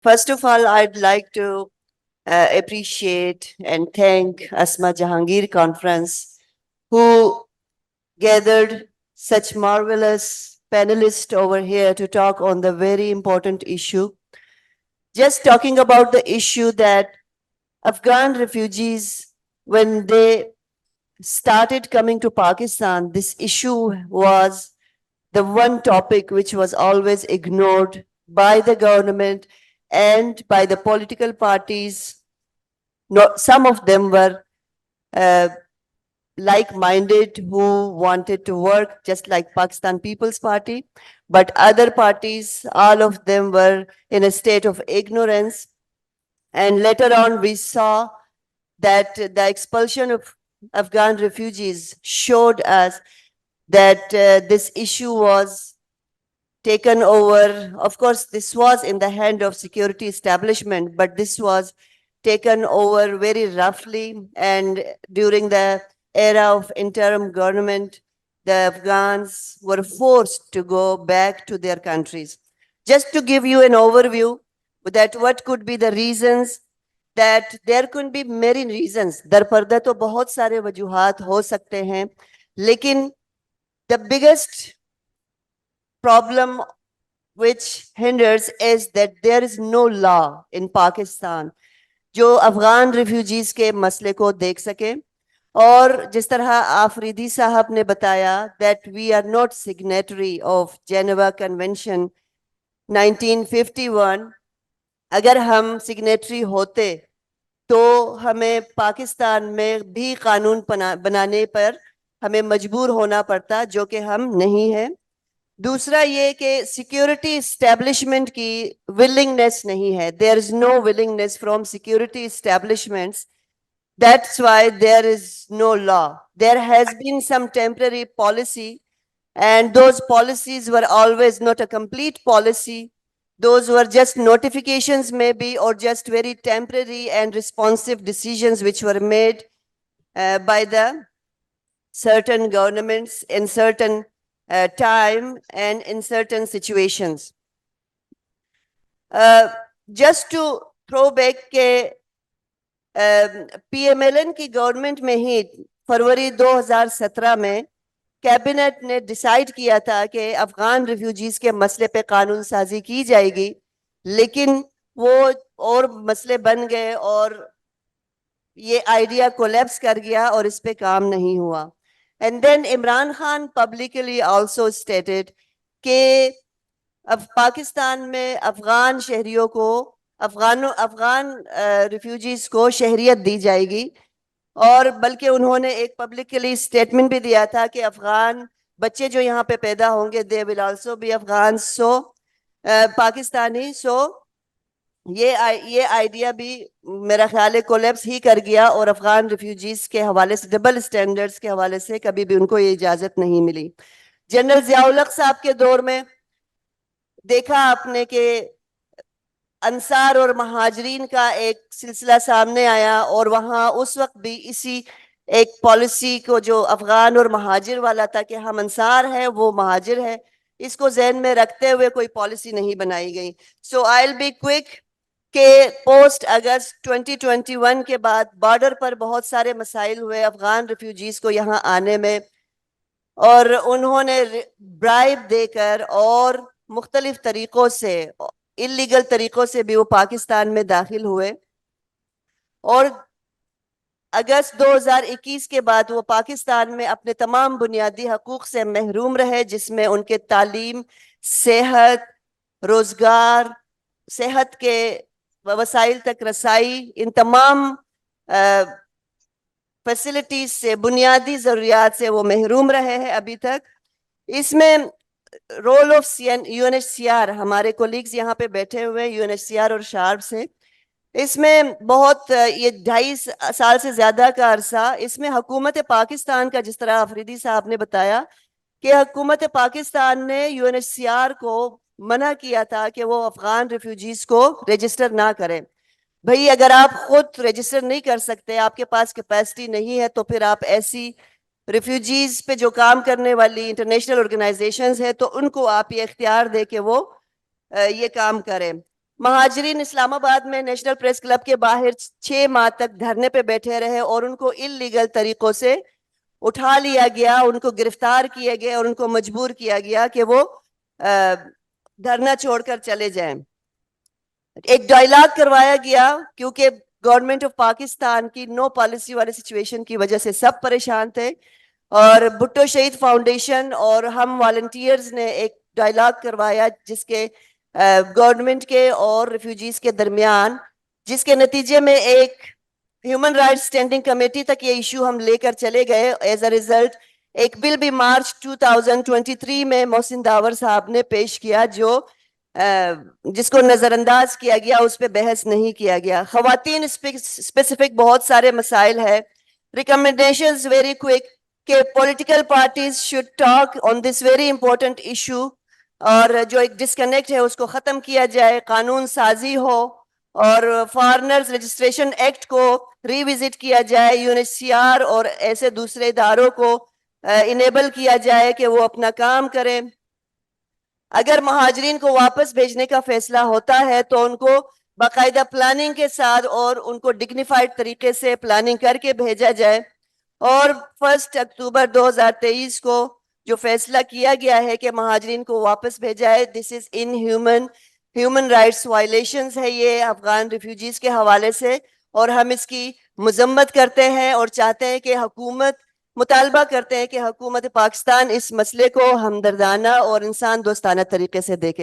First of all, I'd like to appreciate and thank Asma Jahangir Conference, who gathered such marvelous panelists over here to talk on the very important issue. Just talking about the issue that Afghan refugees, when they started coming to Pakistan, this issue was the one topic which was always ignored by the government and by the political parties. No, some of them were uh, like-minded who wanted to work just like Pakistan People's Party, but other parties, all of them were in a state of ignorance. And later on, we saw that the expulsion of Afghan refugees showed us that this issue was taken over. Of course, this was in the hand of security establishment, but this was taken over very roughly. And during the era of interim government, the Afghans were forced to go back to their countries. Just to give you an overview that what could be the reasons, that there could be many reasons. در پردہ تو بہت سارے وجوہات ہو سکتے ہیں, لیکن the biggest problem which hinders is that there is no law in Pakistan جو Afghan refugees کے مسئلے کو دیکھ سکے. اور جس طرح آفریدی صاحب نے بتایا that we are not signatory of Geneva Convention 1951. اگر ہم سگنیٹری ہوتے تو ہمیں پاکستان میں بھی قانون بنانے پر ہمیں مجبور ہونا پڑتا, جو کہ ہم نہیں ہیں. دوسرا یہ کہ سیکیورٹی اسٹیبلشمنٹ کی ولنگنیس نہیں ہے. There is no willingness from security establishments. That's why there is no law. There has been some temporary policy, and those policies were always not a complete policy. Those were just notifications maybe, or just very temporary and responsive decisions which were made by the certain governments in certain time and in certain situations. Just to throw back کہ P M L N کی government میں ہی فروری 2017 میں cabinet نے decide کیا تھا کہ Afghan refugees کے مسئلے پہ قانون سازی کی جائے گی, لیکن وہ اور مسئلے بن گئے اور یہ آئیڈیا کولیپس کر گیا اور اس پہ کام نہیں ہوا. And then Imran Khan publicly also stated کہ اب پاکستان میں افغان شہریوں کو افغان ریفیوجیز کو شہریت دی جائے گی. اور بلکہ انہوں نے ایک پبلکلی اسٹیٹمنٹ بھی دیا تھا کہ افغان بچے جو یہاں پہ پیدا ہوں گے دے ول آلسو بی افغان سو پاکستانی. سو یہ آئیڈیا بھی میرا خیال ہے کولیپس ہی کر گیا, اور افغان ریفیوجیز کے حوالے سے ڈبل اسٹینڈرڈز کے حوالے سے کبھی بھی ان کو یہ اجازت نہیں ملی. جنرل ضیاء الحق صاحب کے دور میں دیکھا آپ نے کہ انصار اور مہاجرین کا ایک سلسلہ سامنے آیا, اور وہاں اس وقت بھی اسی ایک پالیسی کو جو افغان اور مہاجر والا تھا کہ ہم انصار ہیں وہ مہاجر ہے, اس کو ذہن میں رکھتے ہوئے کوئی پالیسی نہیں بنائی گئی. سو آئی ول بی کوئک کہ پوسٹ اگست 2021 کے بعد بارڈر پر بہت سارے مسائل ہوئے افغان ریفیوجیز کو یہاں آنے میں, اور انہوں نے برائب دے کر اور مختلف طریقوں سے انلیگل طریقوں سے بھی وہ پاکستان میں داخل ہوئے, اور اگست 2021 کے بعد وہ پاکستان میں اپنے تمام بنیادی حقوق سے محروم رہے, جس میں ان کے تعلیم, صحت, روزگار, صحت کے وسائل تک رسائی, ان تمام فیسلٹیز سے, بنیادی ضروریات سے وہ محروم رہے ہیں ابھی تک. اس میں role of U N H C R, ہمارے کولیگز یہاں پہ بیٹھے ہوئے U N H C R اور شارپ سے, اس میں بہت یہ 2.5 سال سے زیادہ کا عرصہ اس میں حکومت پاکستان کا, جس طرح آفریدی صاحب نے بتایا کہ حکومت پاکستان نے U N H C R کو منع کیا تھا کہ وہ افغان ریفیوجیز کو رجسٹر نہ کریں. بھئی اگر آپ خود رجسٹر نہیں کر سکتے, آپ کے پاس کیپیسٹی نہیں ہے, تو پھر آپ ایسی ریفیوجیز پہ جو کام کرنے والی انٹرنیشنل آرگنائزیشنز ہیں تو ان کو آپ یہ اختیار دے کہ وہ یہ کام کریں. مہاجرین اسلام آباد میں نیشنل پریس کلب کے باہر 6 ماہ تک دھرنے پہ بیٹھے رہے اور ان کو اللیگل طریقوں سے اٹھا لیا گیا، ان کو گرفتار کیا گیا اور ان کو مجبور کیا گیا کہ وہ دھرنا چھوڑ کر چلے جائیں۔ ایک ڈائلاگ کروایا گیا کیونکہ گورنمنٹ آف پاکستان کی نو پالیسی والے سچویشن کی وجہ سے سب پریشان تھے، اور بھٹو شہید فاؤنڈیشن اور ہم والنٹیئرز نے ایک ڈائلاگ کروایا جس کے گورنمنٹ کے اور ریفیوجیز کے درمیان، جس کے نتیجے میں ایک ہیومن رائٹس اسٹینڈنگ کمیٹی تک یہ ایشو ہم لے کر چلے گئے۔ ایز اے ریزلٹ ایک بل بھی مارچ 2023 میں محسن داور صاحب نے پیش کیا جو جس کو نظر انداز کیا گیا، اس پہ بحث نہیں کیا گیا۔ خواتین اسپیسیفک بہت سارے مسائل ہے۔ ریکمنڈیشنز ویری کوئک کہ political parties should talk on this very important issue, اور جو ایک ڈسکنیکٹ ہے اس کو ختم کیا جائے، قانون سازی ہو اور فارنرز رجسٹریشن ایکٹ کو ری وزٹ کیا جائے، UNHCR اور ایسے دوسرے اداروں کو انیبل کیا جائے کہ وہ اپنا کام کریں۔ اگر مہاجرین کو واپس بھیجنے کا فیصلہ ہوتا ہے تو ان کو باقاعدہ پلاننگ کے ساتھ اور ان کو ڈگنیفائڈ طریقے سے پلاننگ کر کے بھیجا جائے، اور 1 اکتوبر 2023 کو جو فیصلہ کیا گیا ہے کہ مہاجرین کو واپس بھیجا ہے، دس از ان ہیومن رائٹس وائلیشنز ہے یہ افغان ریفیوجیز کے حوالے سے، اور ہم اس کی مذمت کرتے ہیں اور چاہتے ہیں کہ مطالبہ کرتے ہیں کہ حکومت پاکستان اس مسئلے کو ہمدردانہ اور انسان دوستانہ طریقے سے دیکھے۔